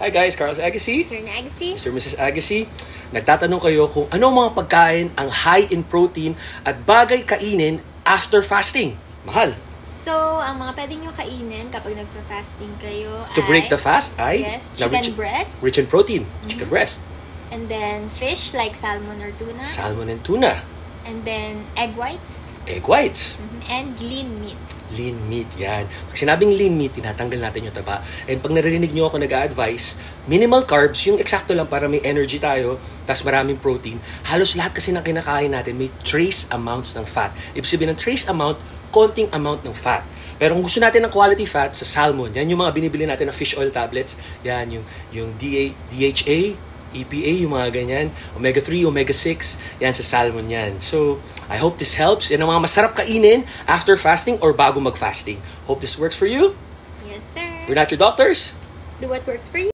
Hi guys, Carlos Agassi. Sir Agassi. Mr. and Mrs. Agassi. Nagtatanong kayo kung ano mga pagkain ang high in protein at bagay kainin after fasting. Mahal. So, ang mga pwede nyo kainin kapag nagpa-fasting kayo To break the fast ay yes, chicken breast. Rich in protein. Chicken breast. And then fish like salmon or tuna. Salmon and tuna. And then egg whites. Egg whites. And lean meat. Lean meat, yan. Pag sinabing lean meat, tinatanggal natin yung taba. And pag naririnig nyo ako nag-a-advise, minimal carbs, yung eksakto lang para may energy tayo, tas maraming protein. Halos lahat kasi ng kinakain natin may trace amounts ng fat. Ibig sabihin ng trace amount, konting amount ng fat. Pero kung gusto natin ng quality fat sa salmon, yan yung mga binibili natin na fish oil tablets, yan yung DHA, EPA, yung mga ganyan, omega-3, omega-6, yan sa salmon yan. So, I hope this helps. Yan ang mga masarap kainin after fasting or bago mag-fasting. Hope this works for you. Yes, sir. We're not your doctors. Do what works for you.